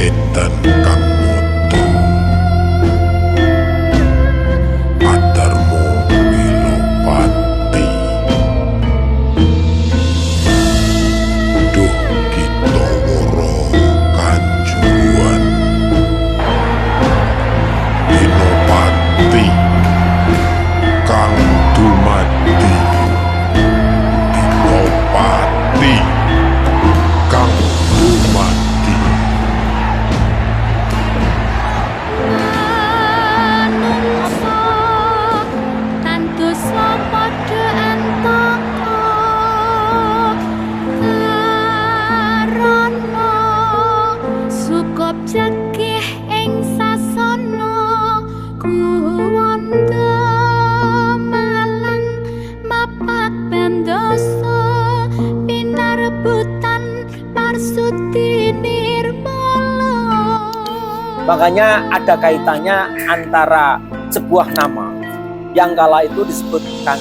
edan kang mutu adarmu Wilopati. Duh kita woro Kanjuruhan Wilopati kang dumadi. Wilopati kang dumadi. Manungsa tandos padha antaka karana sukup jagih ing sasana kuwanda malang mapak bandosa pinarebutan parsuti nirmala. Makanya ada kaitannya antara sebuah nama yang kala itu disebutkan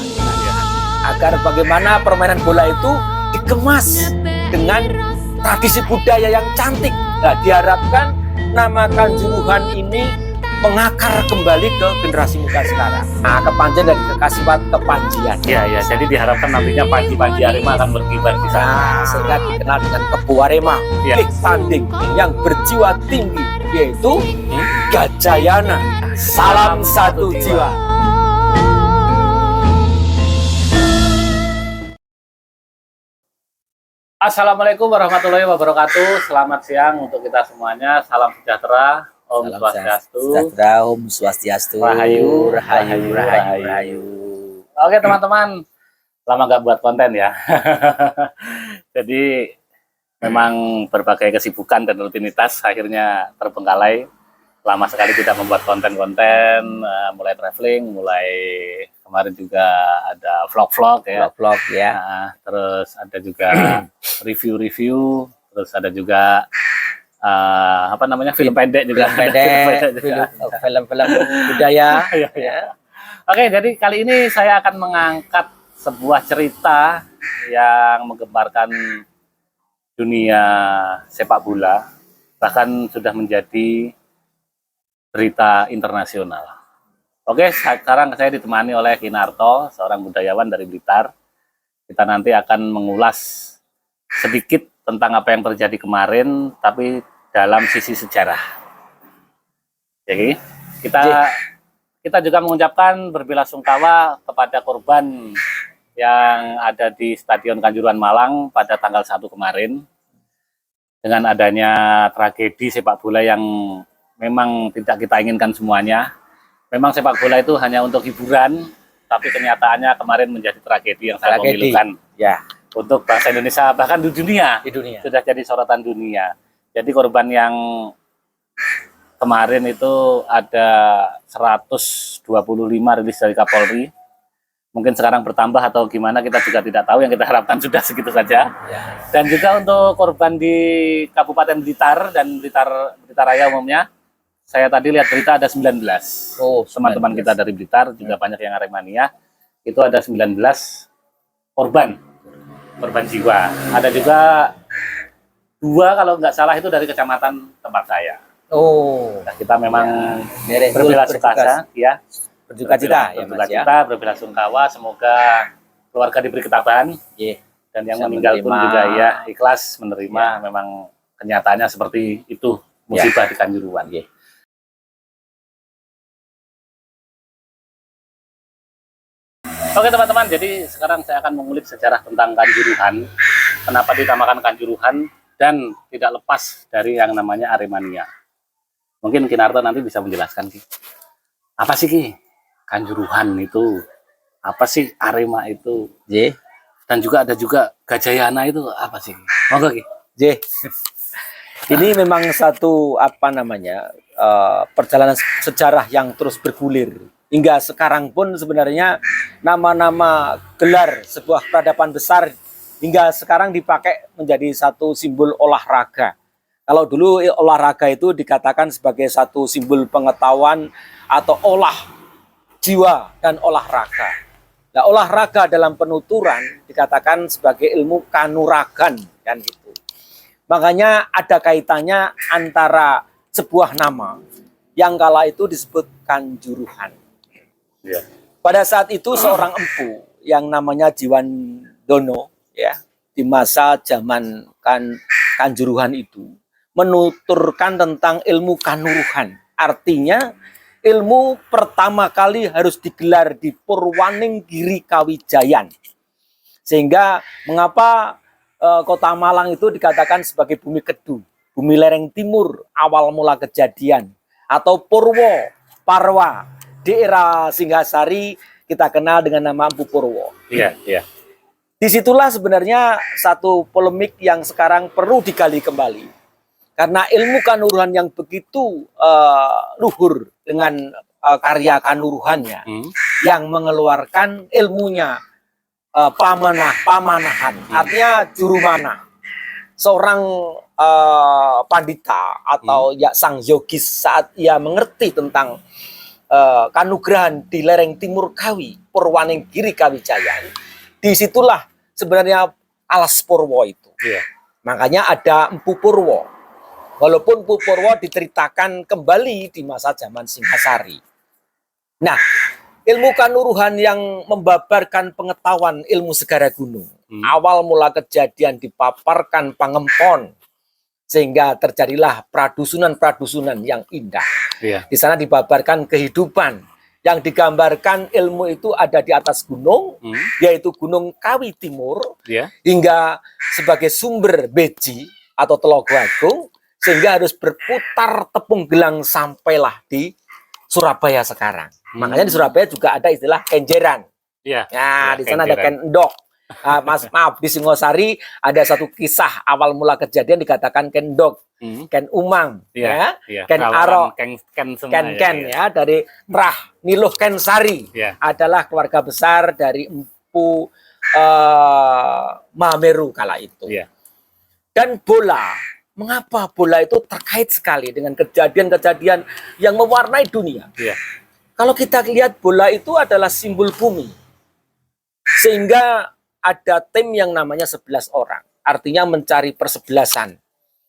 agar bagaimana permainan bola itu dikemas dengan tradisi budaya yang cantik. Nah, diharapkan nama Kanjuruhan ini mengakar kembali ke generasi muda sekarang. Nah, kepanjen dari kekasipat kepanjian. Ya, jadi diharapkan nantinya panji-panji Arema akan berkibar di sana. Nah, sehingga dikenal dengan Kebu Arema, Ya. tanding yang berjiwa tinggi, yaitu Gajayana. Salam satu jiwa. Assalamualaikum warahmatullahi wabarakatuh. Selamat siang untuk kita semuanya. Salam sejahtera. Om Swastiastu. Sejahtera, Om Swastiastu. Rahayu, Rahayu, rahayu, Rahayu, rahayu. Rahayu. Oke teman-teman, lama gak buat konten ya. Jadi memang berbagai kesibukan dan rutinitas akhirnya terbengkalai. Lama sekali kita membuat konten-konten, mulai traveling, mulai kemarin juga ada vlog-vlog ya. Vlog ya. Nah, terus ada juga review-review, terus ada juga film pendek juga. Film-film budaya. Ya. Oke, jadi kali ini saya akan mengangkat sebuah cerita yang menggemparkan dunia sepak bola, bahkan sudah menjadi berita internasional. Oke, sekarang saya ditemani oleh Kinarto, seorang budayawan dari Blitar. Kita nanti akan mengulas sedikit tentang apa yang terjadi kemarin, tapi dalam sisi sejarah. Jadi kita juga mengucapkan berbelasungkawa kepada korban yang ada di Stadion Kanjuruhan Malang pada tanggal 1 kemarin, dengan adanya tragedi sepak bola yang memang tidak kita inginkan semuanya. Memang sepak bola itu hanya untuk hiburan, tapi kenyataannya kemarin menjadi tragedi yang sangat memilukan. Ya, Untuk bangsa Indonesia, bahkan di dunia, di dunia. sudah jadi sorotan dunia. Jadi korban yang kemarin itu ada 125 rilis dari Kapolri. Mungkin sekarang bertambah atau gimana, kita juga tidak tahu. Yang kita harapkan sudah segitu saja. Ya. Dan juga untuk korban di Kabupaten Blitar dan Blitar Raya umumnya, saya tadi lihat berita ada 19. Oh, Teman-teman kita dari Blitar juga banyak yang Aremania. Itu ada 19 korban jiwa. Ada juga 2 kalau nggak salah itu dari kecamatan tempat saya. Oh, Nah, kita memang ya. berbelasungkawa, ya. Berduka cita ya, Berduka Mas ya. cita, berbelasungkawa. Semoga keluarga diberi ketabahan, Iya. dan yang Bisa meninggal pun menerima. juga ya ikhlas menerima. Memang kenyataannya seperti itu, musibah di Kanjuruhan. Iya. Oke teman-teman, jadi sekarang saya akan mengulik sejarah tentang Kanjuruhan. Kenapa dinamakan Kanjuruhan dan tidak lepas dari yang namanya Aremania. Mungkin Kinarto nanti bisa menjelaskan, Ki. Apa sih, Ki? Kanjuruhan itu? Apa sih Arema itu? J. Dan juga ada juga Gajayana itu apa sih? Monggo, Ki. J. Ini memang satu perjalanan sejarah yang terus bergulir. Hingga sekarang pun sebenarnya nama-nama gelar sebuah peradaban besar hingga sekarang dipakai menjadi satu simbol olahraga. Kalau dulu olahraga itu dikatakan sebagai satu simbol pengetahuan atau olah jiwa dan olahraga. Nah, olahraga dalam penuturan dikatakan sebagai ilmu kanuragan kan gitu. Makanya ada kaitannya antara sebuah nama yang kala itu disebut Kanjuruhan. Ya. Pada saat itu seorang empu yang namanya Jiwandono ya, di masa zaman Kanjuruhan itu menuturkan tentang ilmu kanuruhan. Artinya ilmu pertama kali harus digelar di Purwaninggiri Kawijayan. Sehingga mengapa Kota Malang itu dikatakan sebagai bumi kedu, bumi lereng timur awal mula kejadian, atau Purwo, Parwa. Di era Singgasari kita kenal dengan nama Empu Purwo. Iya, iya. Disitulah sebenarnya satu polemik yang sekarang perlu digali kembali. Karena ilmu kanuruhan yang begitu luhur dengan karya kanuruhannya, yang mengeluarkan ilmunya, pamanahan, artinya juru mana, seorang pandita atau ya sang yogis saat ia mengerti tentang kanugrahan di lereng timur Kawi, Purwaninggiri Kawijayan, disitulah sebenarnya alas Purwo itu. Iya. Makanya ada Empu Purwo, walaupun Empu Purwo diceritakan kembali di masa zaman Singgasari. Nah, ilmu kanuruhan yang membabarkan pengetahuan ilmu segara gunung. Awal mula kejadian dipaparkan Pangempon, sehingga terjadilah pradusunan-pradusunan yang indah. Iya. Di sana dibabarkan kehidupan. Yang digambarkan ilmu itu ada di atas gunung, yaitu Gunung Kawi Timur, Iya. hingga sebagai sumber beji atau Telogo Agung, sehingga harus berputar tepung gelang sampailah di Surabaya sekarang. Makanya di Surabaya juga ada istilah kenjeran. Iya. Nah, Iya, di sana ada kenjeran. kendok. Maaf, di Singosari ada satu kisah awal mula kejadian dikatakan kendok, ken umang, Iya, ya, iya. ken Kawan, aro, ken semua ken ya. ya, dari Trah Niluh Ken Sari, Iya. adalah keluarga besar dari Empu Mameru kala itu. Iya. Dan bola, mengapa bola itu terkait sekali dengan kejadian-kejadian yang mewarnai dunia? Iya. Kalau kita lihat bola itu adalah simbol bumi. Sehingga ada tim yang namanya 11 orang. Artinya mencari persebelasan.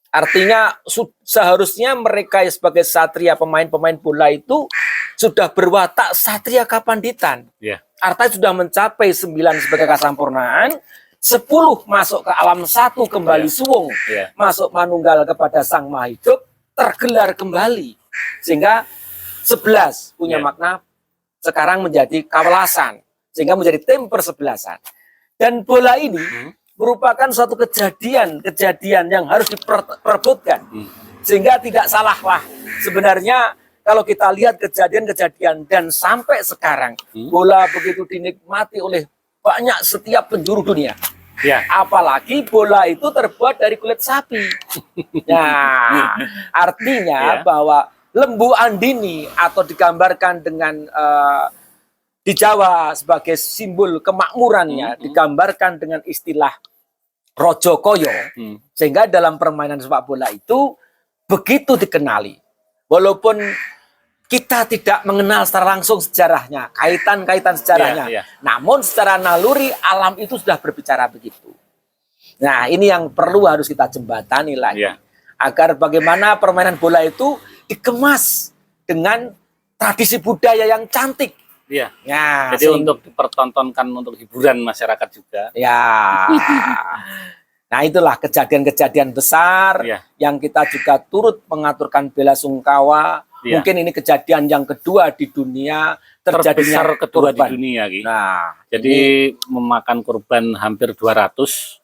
Artinya seharusnya mereka sebagai satria, pemain-pemain bola itu sudah berwatak satria kapanditan. Iya. Artinya sudah mencapai 9 sebagai kesampurnaan, 10 masuk ke alam satu kembali suwung, Iya. masuk manunggal kepada Sang Maha Hidup, tergelar kembali. Sehingga 11 punya Iya. makna sekarang menjadi kawelasan, sehingga menjadi tim persebelasan. Dan bola ini merupakan suatu kejadian yang harus diperebutkan. Sehingga tidak salahlah sebenarnya kalau kita lihat kejadian-kejadian dan sampai sekarang bola begitu dinikmati oleh banyak setiap penjuru dunia. Iya. Apalagi bola itu terbuat dari kulit sapi. Nah, artinya Iya. bahwa lembu andini atau digambarkan dengan di Jawa sebagai simbol kemakmurannya, digambarkan dengan istilah Rojo Koyo, sehingga dalam permainan sepak bola itu begitu dikenali. Walaupun kita tidak mengenal secara langsung sejarahnya, kaitan-kaitan sejarahnya, Iya, iya. namun secara naluri alam itu sudah berbicara begitu. Nah, ini yang perlu harus kita jembatani lagi, Iya. agar bagaimana permainan bola itu dikemas dengan tradisi budaya yang cantik. Iya. Ya, Jadi untuk dipertontonkan untuk hiburan masyarakat juga. ya. Nah, itulah kejadian-kejadian besar Iya. yang kita juga turut mengaturkan bela sungkawa. Iya. Mungkin ini kejadian yang kedua di dunia terjadinya Terbesar kedua korban. di dunia, Ki. Nah, Jadi memakan korban hampir 200.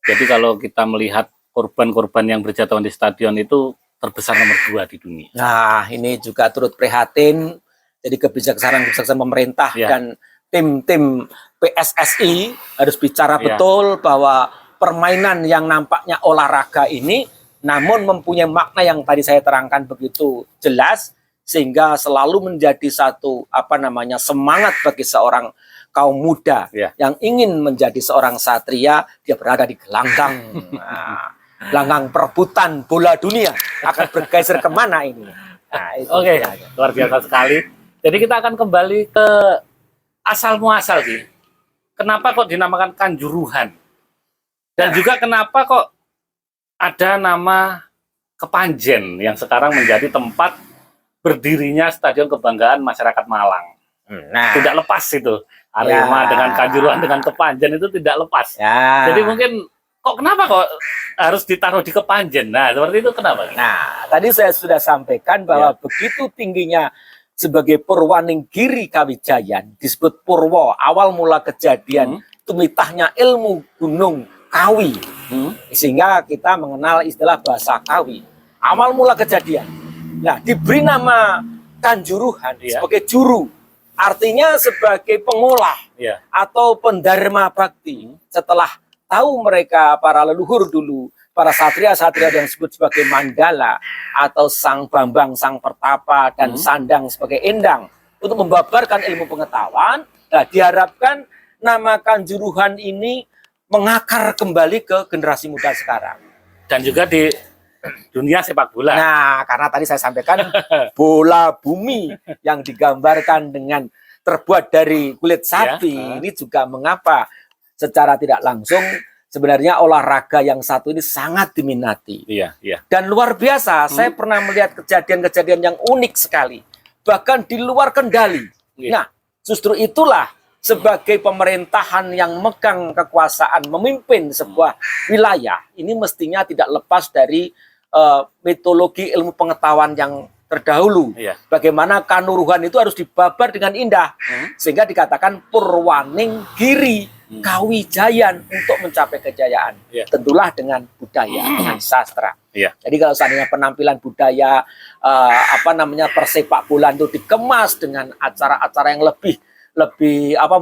Jadi kalau kita melihat korban-korban yang berjatuhan di stadion itu terbesar nomor 2 di dunia. Nah, ini juga turut prihatin. Jadi kebijaksanaan pemerintah Iya. dan tim-tim PSSI harus bicara Iya. betul bahwa permainan yang nampaknya olahraga ini namun mempunyai makna yang tadi saya terangkan begitu jelas, sehingga selalu menjadi satu semangat bagi seorang kaum muda Iya. yang ingin menjadi seorang satria. Dia berada di gelanggang. Nah, gelanggang perebutan bola dunia akan bergeser kemana ini? Nah, itu Oke, dia. luar biasa sekali. Jadi kita akan kembali ke asal muasal, Ki. Kenapa kok dinamakan Kanjuruhan? Dan juga kenapa kok ada nama Kepanjen yang sekarang menjadi tempat berdirinya Stadion Kebanggaan Masyarakat Malang. Nah, Tidak lepas itu. Arema Ya. dengan Kanjuruhan dengan Kepanjen itu tidak lepas. ya. Jadi mungkin kenapa kok harus ditaruh di Kepanjen? Nah, seperti itu kenapa? Nah, tadi saya sudah sampaikan bahwa begitu tingginya sebagai Purwaninggiri Kawijayan, disebut Purwo, awal mula kejadian, tumitahnya ilmu gunung Kawi. Sehingga kita mengenal istilah bahasa Kawi. Awal mula kejadian. Nah, diberi nama Kanjuruhan sebagai juru. Artinya sebagai pengolah Iya. atau pendharma bakti. Setelah tahu mereka para leluhur dulu, para satria-satria yang disebut sebagai Mandala atau Sang Bambang, Sang Pertapa, dan Sandang sebagai Endang untuk membabarkan ilmu pengetahuan. Nah, diharapkan nama Kanjuruhan ini mengakar kembali ke generasi muda sekarang. Dan juga di dunia sepak bola. Nah, karena tadi saya sampaikan bola bumi yang digambarkan dengan terbuat dari kulit sapi, ini juga mengapa secara tidak langsung sebenarnya olahraga yang satu ini sangat diminati. Iya, iya. Dan luar biasa, saya pernah melihat kejadian-kejadian yang unik sekali. Bahkan di luar kendali. Iya. Nah, justru itulah sebagai pemerintahan yang megang kekuasaan, memimpin sebuah wilayah, ini mestinya tidak lepas dari mitologi ilmu pengetahuan yang terdahulu. Iya. Bagaimana Kanuruhan itu harus dibabar dengan indah. Sehingga dikatakan Purwaninggiri Kawijayan untuk mencapai kejayaan. Iya. Tentulah dengan budaya, dengan sastra. Iya. Jadi kalau seandainya penampilan budaya persepak bolaan itu dikemas dengan acara-acara yang lebih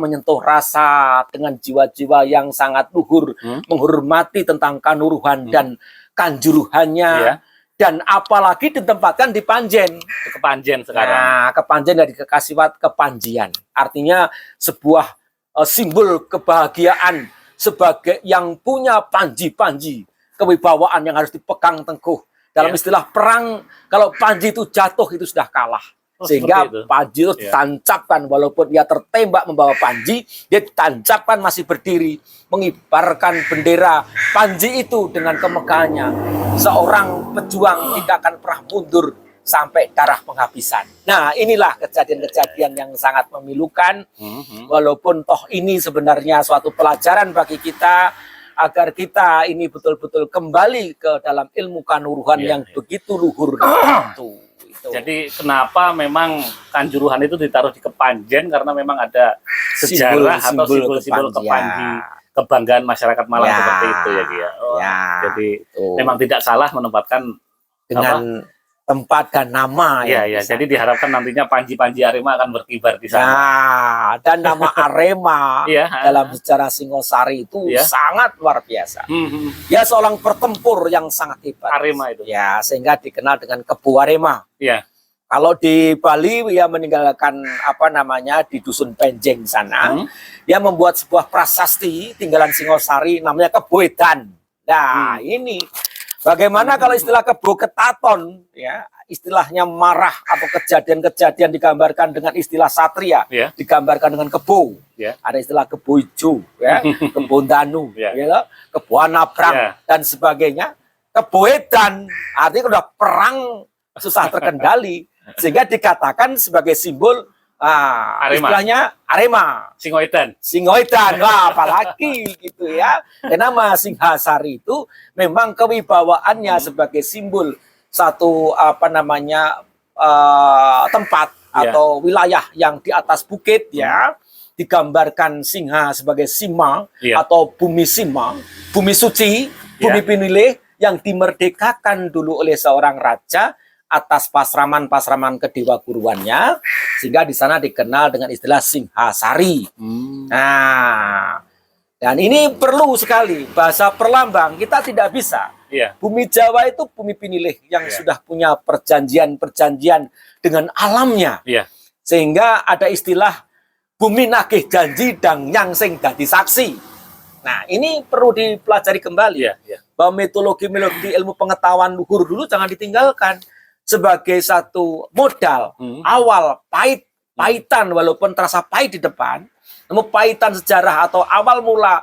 menyentuh rasa dengan jiwa-jiwa yang sangat luhur, menghormati tentang Kanuruhan dan Kanjuruhannya. Iya. Dan apalagi ditempatkan di Panjen. Ke Kepanjen sekarang. Nah, Kepanjen dari Kekasiwat Kepanjian. Artinya sebuah simbol kebahagiaan sebagai yang punya panji-panji kewibawaan yang harus dipegang teguh. Dalam istilah perang, kalau panji itu jatuh itu sudah kalah. Sehingga seperti itu. panji itu ditancapkan, walaupun dia tertembak membawa panji, dia ditancapkan masih berdiri, mengibarkan bendera panji itu dengan kemegahannya. Seorang pejuang tidak akan pernah mundur sampai darah penghabisan. Nah, inilah kejadian-kejadian yang sangat memilukan, walaupun toh ini sebenarnya suatu pelajaran bagi kita, agar kita ini betul-betul kembali ke dalam ilmu Kanuruhan yang begitu luhur itu. Jadi kenapa memang Kanjuruhan itu ditaruh di Kepanjen, karena memang ada sejarah atau simbol-simbol Kepanji, kebanggaan masyarakat Malang seperti itu ya, Kia. Jadi memang tidak salah menempatkan dengan tempat dan nama. Ya. Jadi diharapkan nantinya panji-panji Arema akan berkibar di sana. Nah, dan nama Arema dalam sejarah Singosari itu sangat luar biasa. Ya, seorang pertempur yang sangat hebat. Arema itu. Ya, sehingga dikenal dengan Kebu Arema. Iya. Kalau di Bali dia meninggalkan di Dusun Penjeng sana, dia membuat sebuah prasasti tinggalan Singosari namanya Kebo Edan. Nah, ini bagaimana kalau istilah Kebo Ketaton, ya, istilahnya marah atau kejadian-kejadian digambarkan dengan istilah satria, digambarkan dengan kebo. Ada istilah kebo ijo, ya, kebo danu, kebo anabrang, dan sebagainya. Kebo Edan, artinya udah perang susah terkendali, sehingga dikatakan sebagai simbol istilahnya Arema. Singoedan, wah apalagi gitu ya. Karena Singhasari itu memang kewibawaannya sebagai simbol satu tempat atau wilayah yang di atas bukit ya. Digambarkan singa sebagai sima atau bumi sima, bumi suci, bumi pinilih yang dimerdekakan dulu oleh seorang raja atas pasraman-pasraman kedewa guruannya, sehingga di sana dikenal dengan istilah Singhasari. Nah, dan ini perlu sekali bahasa perlambang, kita tidak bisa. Bumi Jawa itu bumi pinilih yang sudah punya perjanjian-perjanjian dengan alamnya, sehingga ada istilah bumi nagih janji dan yang sing dadi saksi. Nah, ini perlu dipelajari kembali, bahwa metodologi ilmu pengetahuan luhur dulu jangan ditinggalkan. Sebagai satu modal awal pahitan walaupun terasa pahit di depan, namun pahitan sejarah atau awal mula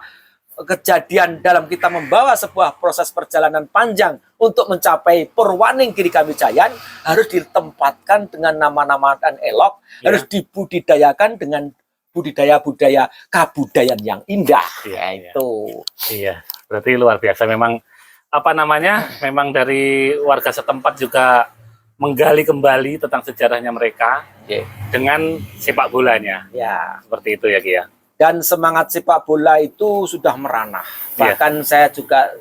kejadian dalam kita membawa sebuah proses perjalanan panjang untuk mencapai Purwaning Giri Kawijayan harus ditempatkan dengan nama-nama dan elok, harus dibudidayakan dengan budidaya-budaya kabudayan yang indah. Itu. Iya, berarti luar biasa memang memang dari warga setempat juga menggali kembali tentang sejarahnya mereka dengan sepak bolanya. Ya, seperti itu ya Ki ya. Dan semangat sepak bola itu sudah merana. Bahkan saya juga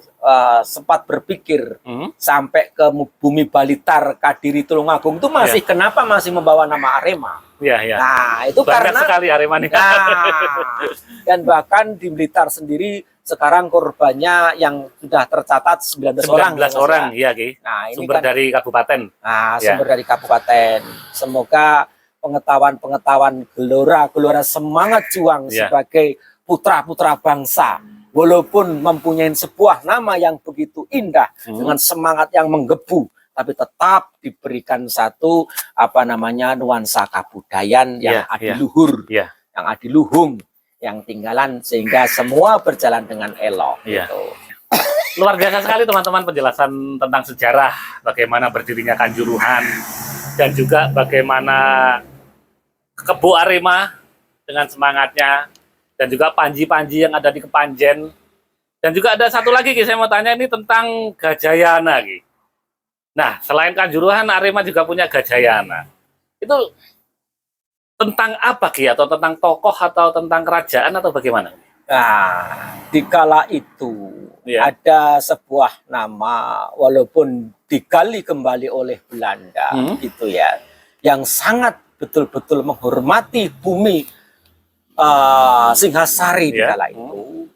sempat berpikir sampai ke bumi Balitar, Kadiri, Tulungagung itu masih kenapa masih membawa nama Arema. Nah, itu banyak karena sekali Arema nih. Dan bahkan di Blitar sendiri sekarang korbannya yang sudah tercatat 19 orang. 19 orang, iya Ki. Nah, ini sumber kan, dari kabupaten. Nah, sumber dari kabupaten. Semoga pengetahuan gelora semangat juang sebagai putra-putra bangsa, walaupun mempunyai sebuah nama yang begitu indah dengan semangat yang menggebu, tapi tetap diberikan satu nuansa kabudayan yang adiluhur, yang adiluhung, yang tinggalan sehingga semua berjalan dengan elok. Gitu. Luar biasa sekali teman-teman penjelasan tentang sejarah bagaimana berdirinya Kanjuruhan dan juga bagaimana Kebo Arema dengan semangatnya, dan juga panji-panji yang ada di Kepanjen, dan juga ada satu lagi Ki, saya mau tanya ini tentang Gajayana Ki. Nah, selain Kanjuruhan, Arema juga punya Gajayana. Itu tentang apa Ki? Atau tentang tokoh atau tentang kerajaan atau bagaimana? Nah, dikala itu ada sebuah nama walaupun digali kembali oleh Belanda gitu ya, yang sangat betul-betul menghormati bumi Singhasari di kala itu.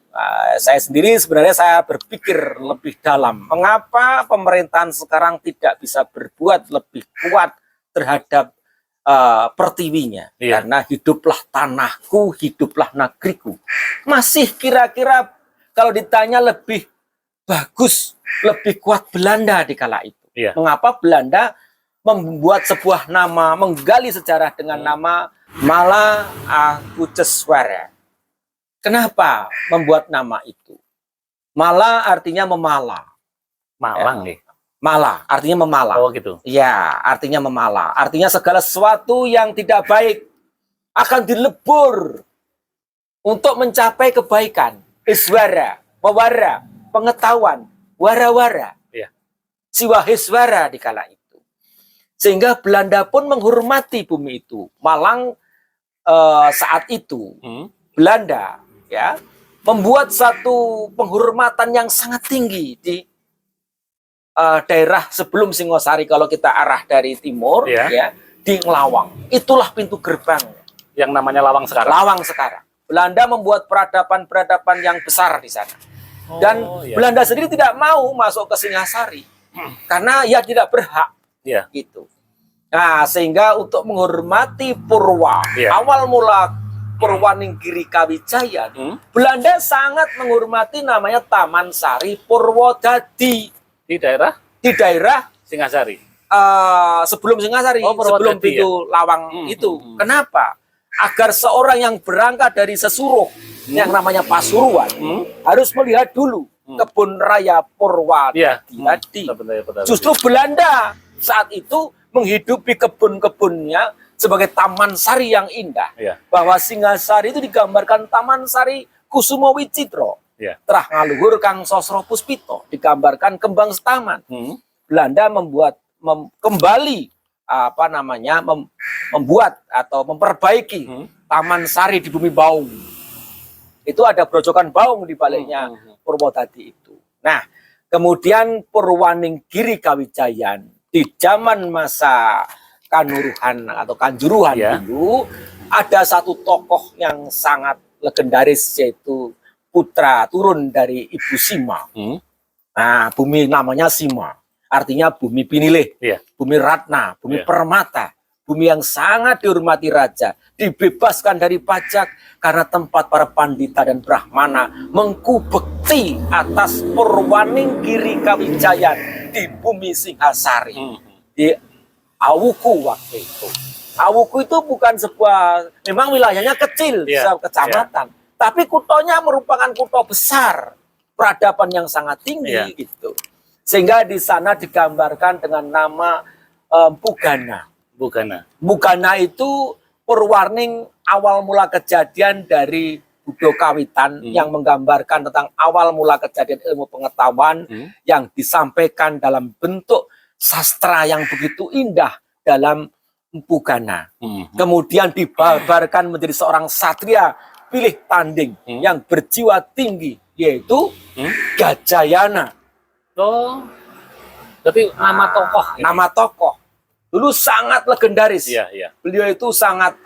Saya sendiri sebenarnya saya berpikir lebih dalam, mengapa pemerintahan sekarang tidak bisa berbuat lebih kuat terhadap pertiwinya, karena hiduplah tanahku, hiduplah negeriku. Masih kira-kira kalau ditanya lebih bagus, lebih kuat Belanda di kala itu. Mengapa Belanda membuat sebuah nama, menggali sejarah dengan nama Mala Akuceswara. Kenapa membuat nama itu? Mala artinya memala. Malang nih. Mala artinya memala. Oh gitu. Ya, artinya memala. Artinya segala sesuatu yang tidak baik akan dilebur untuk mencapai kebaikan. Iswara, mewara, pengetahuan, wara-wara. Siwahiswara di kala itu. Sehingga Belanda pun menghormati bumi itu. Malang saat itu Belanda membuat satu penghormatan yang sangat tinggi di daerah sebelum Singosari. Kalau kita arah dari timur di Ngelawang. Itulah pintu gerbang yang namanya Lawang sekarang. Lawang sekarang. Belanda membuat peradaban-peradaban yang besar di sana. Dan Belanda sendiri tidak mau masuk ke Singhasari karena ia tidak berhak. Gitu. Nah, sehingga untuk menghormati Purwa, awal mula Purwaning Giri Kawijayan, Belanda sangat menghormati namanya Taman Sari Purwodadi di daerah Singhasari. Sebelum Singhasari, sebelum pintu Lawang itu. Kenapa? Agar seorang yang berangkat dari Sesuruh yang namanya Pasuruan harus melihat dulu kebun raya Purwodadi. Justru Belanda saat itu menghidupi kebun-kebunnya sebagai taman sari yang indah. Bahwa Singhasari itu digambarkan taman sari Kusumo Wicitro. Terah ngaluhur Kang Sosro Puspito digambarkan kembang setaman. Belanda membuat kembali membuat atau memperbaiki taman sari di bumi Baung. Itu ada grojokan Baung di baliknya Purwodadi itu. Nah, kemudian Purwaning Giri Kawijayan di zaman masa Kanuruhan atau Kanjuruhan dulu ada satu tokoh yang sangat legendaris, yaitu putra turun dari Ibu Sima. Nah, bumi namanya Sima, artinya bumi pinilih, bumi ratna, bumi permata, bumi yang sangat dihormati raja, dibebaskan dari pajak karena tempat para pandita dan brahmana mengkubekti atas Purwaning Giri Kawijayan di bumi Singhasari, di Awuku waktu itu. Awuku itu bukan sebuah, memang wilayahnya kecil, kecamatan, Tapi kutonya merupakan kuto besar, peradaban yang sangat tinggi Iya. gitu. Sehingga di sana digambarkan dengan nama Pugana. Bukan. Mugana itu perwarning awal mula kejadian dari Budo Kawitan yang menggambarkan tentang awal mula kejadian ilmu pengetahuan yang disampaikan dalam bentuk sastra yang begitu indah dalam Mugana. Kemudian dibabarkan menjadi seorang satria pilih tanding yang berjiwa tinggi, yaitu Gajayana. Oh, berarti nama tokoh. Nama tokoh. Dulu sangat legendaris. Iya, iya. Beliau itu sangat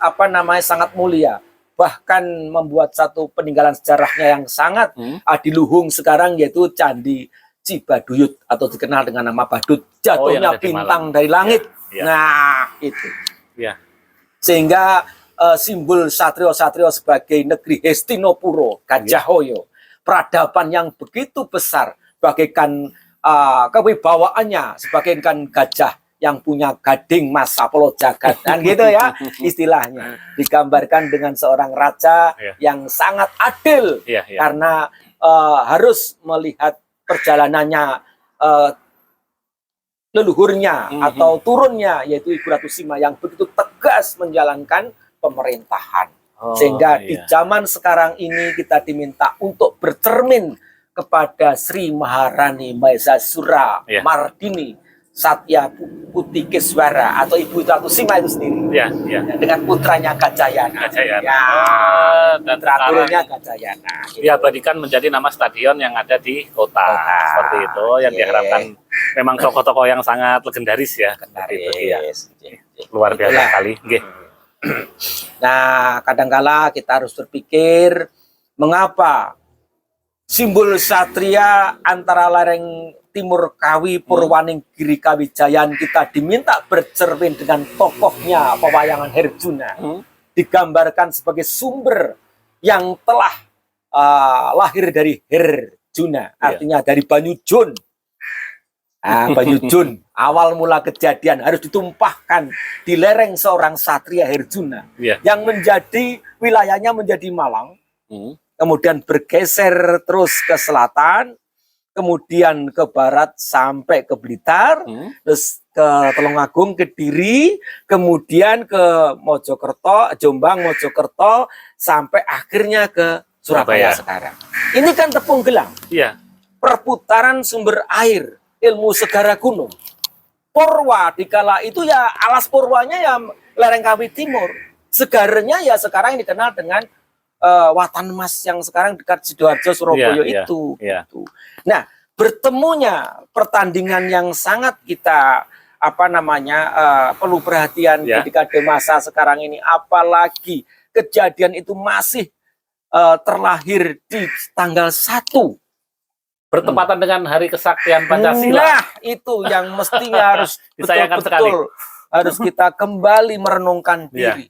sangat mulia. Bahkan membuat satu peninggalan sejarahnya yang sangat adiluhung sekarang, yaitu Candi Cibaduyut atau dikenal dengan nama Badut. Jatuhnya ada di bintang Malang. dari langit. Iya, iya. Nah, itu. Iya. Sehingga simbol satrio-satrio sebagai negeri Hestinopuro, Gajahoyo, peradaban yang begitu besar, bagaikan kewibawaannya sebagaikan gajah yang punya gading mas Apollo Jagat, kan gitu ya istilahnya. Digambarkan dengan seorang raja yang sangat adil, karena harus melihat perjalanannya leluhurnya atau turunnya, yaitu Ibu Ratu Sima yang begitu tegas menjalankan pemerintahan. Sehingga di zaman sekarang ini kita diminta untuk bercermin kepada Sri Maharani Mahesasura Mardini Satya Putikeswara atau Ibu Ratu Sima itu sendiri. Iya, iya. Dengan putranya Gajayana. Gajayana. Dan terakhirnya Gajayana. Diabadikan menjadi nama stadion yang ada di kota. Seperti itu yang diharapkan memang tokoh-tokoh yang sangat legendaris ya. Legendaris. Luar biasa sekali. Nggih. Nah, kadangkala kita harus berpikir mengapa simbol satria antara lereng Timur Kawi Purwaning Giri Kawijayan kita diminta bercermin dengan tokohnya pewayangan Herjuna, digambarkan sebagai sumber yang telah lahir dari Herjuna, artinya dari Banyu Jun. Banyu Jun, awal mula kejadian harus ditumpahkan di lereng seorang satria Herjuna yang menjadi wilayahnya menjadi Malang, kemudian bergeser terus ke selatan, kemudian ke barat sampai ke Blitar, terus ke Tulungagung, Kediri, kemudian ke Mojokerto, Jombang, Mojokerto, sampai akhirnya ke Surabaya sekarang. Ini kan tepung gelang, perputaran sumber air, ilmu segara gunung. Purwa dikala itu ya alas purwanya ya lereng Kawi Timur. Segaranya ya sekarang dikenal dengan Watan Mas yang sekarang dekat Sidoarjo Surabaya itu. Nah, bertemunya pertandingan yang sangat kita perlu perhatian ketika di masa sekarang ini, apalagi kejadian itu masih terlahir di tanggal 1 bertepatan dengan Hari Kesaktian Pancasila. Nah, itu yang mestinya harus betul-betul harus kita kembali merenungkan diri.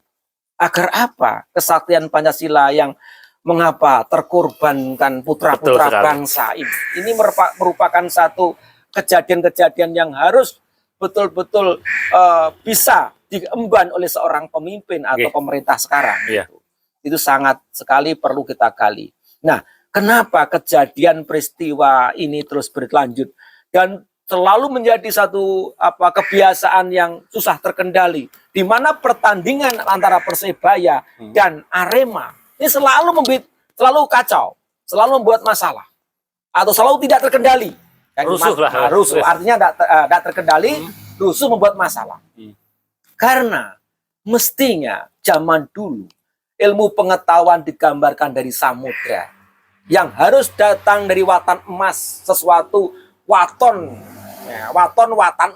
Agar apa? Kesaktian Pancasila yang mengapa terkorbankan putra-putra bangsa ini. Ini merupakan satu kejadian-kejadian yang harus betul-betul bisa diemban oleh seorang pemimpin atau pemerintah sekarang. Itu sangat sekali perlu kita gali. Nah, kenapa kejadian peristiwa ini terus berlanjut dan selalu menjadi satu kebiasaan yang susah terkendali, di mana pertandingan antara Persebaya dan Arema ini selalu kacau, selalu membuat masalah atau selalu tidak terkendali. Rusuh, artinya tidak terkendali, rusuh membuat masalah. Karena mestinya zaman dulu ilmu pengetahuan digambarkan dari samudra yang harus datang dari watan emas, sesuatu waton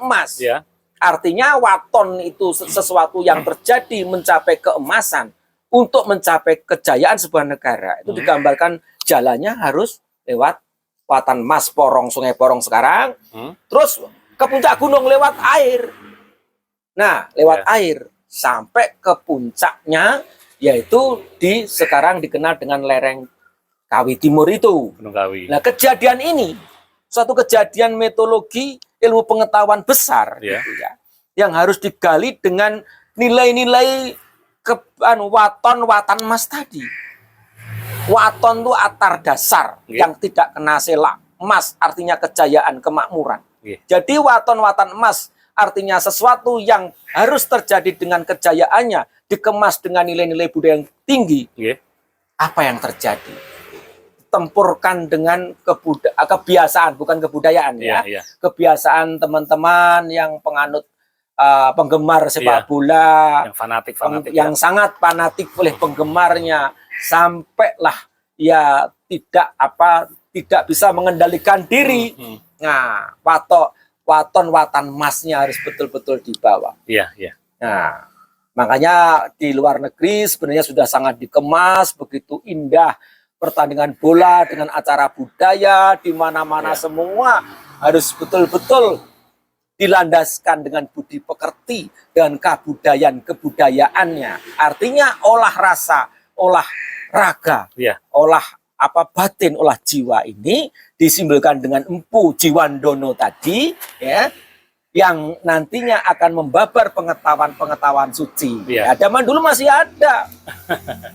emas. Artinya waton itu sesuatu yang terjadi mencapai keemasan. Untuk mencapai kejayaan sebuah negara itu digambarkan jalannya harus lewat watan emas, Porong, Sungai Porong sekarang, terus ke puncak gunung lewat air. Nah, lewat air sampai ke puncaknya, yaitu sekarang dikenal dengan lereng Kawi Timur itu. Gunung Kawi. Nah, kejadian ini suatu kejadian metodologi ilmu pengetahuan besar gitu ya, yang harus digali dengan nilai-nilai watan emas tadi. Waton itu atar dasar Nggih. yang tidak kena selak. Emas artinya kejayaan, kemakmuran. Nggih. Jadi waton-watan emas artinya sesuatu yang harus terjadi dengan kejayaannya, dikemas dengan nilai-nilai budaya yang tinggi. Nggih. Apa yang terjadi? Tempurkan dengan kebiasaan, bukan kebudayaan ya. Iya, iya. Kebiasaan teman-teman yang penganut penggemar Iya. sepak bola, Yang fanatik yang sangat fanatik oleh penggemarnya, sampailah ya tidak bisa mengendalikan diri. Nah, waton-watan emasnya harus betul-betul dibawa. Iya, iya. Nah, makanya di luar negeri sebenarnya sudah sangat dikemas, begitu indah pertandingan bola dengan acara budaya di mana-mana Ya. semua harus betul-betul dilandaskan dengan budi pekerti dan kebudayaannya. Artinya olah rasa, olah raga, Iya. olah batin, olah jiwa ini disimbolkan dengan Empu Jiwandono tadi, ya, yang nantinya akan membabar pengetahuan-pengetahuan suci. Iya. Ya, zaman dulu masih ada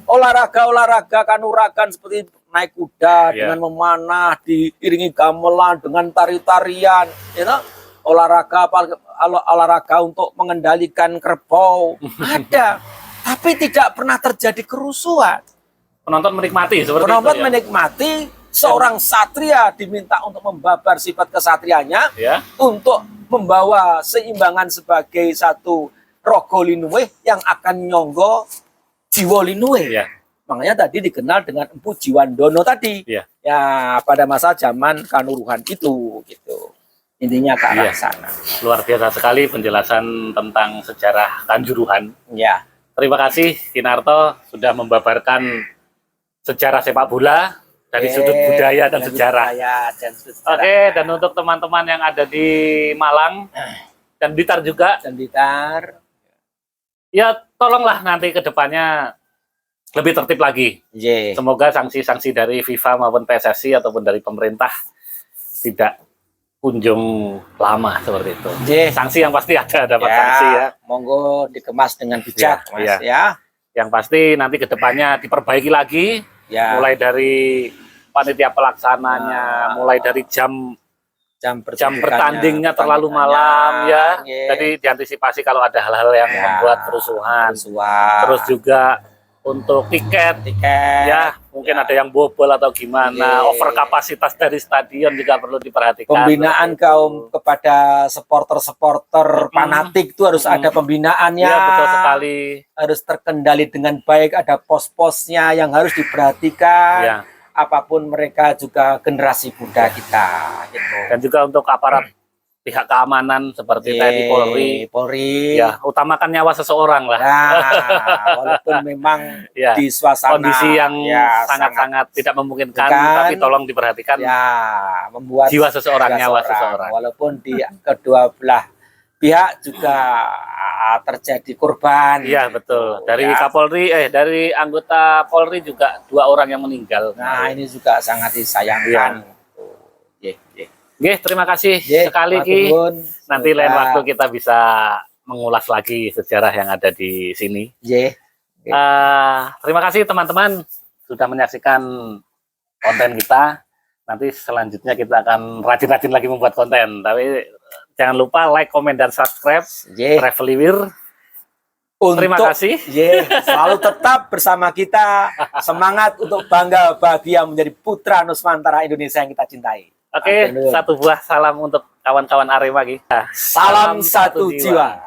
olahraga kanuragan seperti naik kuda Iya. dengan memanah, diiringi gamelan dengan tari-tarian, you know? olahraga untuk mengendalikan kerbau ada, tapi tidak pernah terjadi kerusuhan. Penonton menikmati seperti Penonton itu ya. menikmati seorang satria diminta untuk membabar sifat kesatrianya, Ya. untuk membawa seimbangan sebagai satu rogo linuwe yang akan nyonggo jiwa linuwe. Ya. Makanya tadi dikenal dengan Empu Jiwandono tadi. Ya. Ya, pada masa zaman Kanuruhan itu gitu. Intinya ke arah Iya. sana. Luar biasa sekali penjelasan tentang sejarah Kanjuruhan. Ya. Terima kasih Kinarto sudah membabarkan sejarah sepak bola dari sudut budaya dan sejarah. Oke, dan untuk teman-teman yang ada di Malang dan Blitar juga, Dan Blitar. ya tolonglah nanti ke depannya lebih tertib lagi. Ye. Semoga sanksi-sanksi dari FIFA maupun PSSI ataupun dari pemerintah tidak kunjung lama seperti itu. Ye. Sanksi yang pasti ada, dapat sanksi ya. Monggo dikemas dengan bijak, Ya, Mas, ya. ya. Yang pasti nanti ke depannya diperbaiki lagi, Ya. mulai dari panitia pelaksananya, mulai dari jam jam bertandingnya terlalu malam ya. Ye. Jadi diantisipasi kalau ada hal-hal yang Ya. membuat kerusuhan. Kerusuhan. Terus juga untuk tiket tiket. ya, mungkin Ya. ada yang bobol atau gimana, Ye. over kapasitas dari stadion juga perlu diperhatikan. Pembinaan kaum kepada supporter-supporter fanatik itu harus ada pembinaannya. Ya, betul sekali. Harus terkendali dengan baik, ada pos-posnya yang harus diperhatikan. Ya. Apapun mereka juga generasi muda kita gitu. Dan juga untuk aparat pihak keamanan seperti TNI, Polri, ya utamakan nyawa seseorang lah. Nah, walaupun memang Ya. di suasana Kondisi yang ya, sangat-sangat tidak memungkinkan, Bukan. tapi tolong diperhatikan ya membuat jiwa seseorang, nyawa seseorang. Walaupun di kedua belah pihak juga terjadi korban. Iya betul. Dari Ya. Kapolri, dari anggota Polri juga 2 orang yang meninggal. Nah, ini juga sangat disayangkan. Ye, ye. Oke, terima kasih Ye, sekali Ki. matur nuwun. Nanti lain Semoga- waktu kita bisa mengulas lagi sejarah yang ada di sini. Ye. Terima kasih teman-teman sudah menyaksikan konten kita. Nanti selanjutnya kita akan rajin-rajin lagi membuat konten. Tapi jangan lupa like, komen, dan subscribe Ye. Travelywir. Terima Untuk- kasih. Ye, selalu tetap bersama kita. Semangat untuk bangga bahagia menjadi putra Nusantara Indonesia yang kita cintai. Oke, Matur nuwun. satu buah salam untuk kawan-kawan Arema Ki. Salam satu jiwa.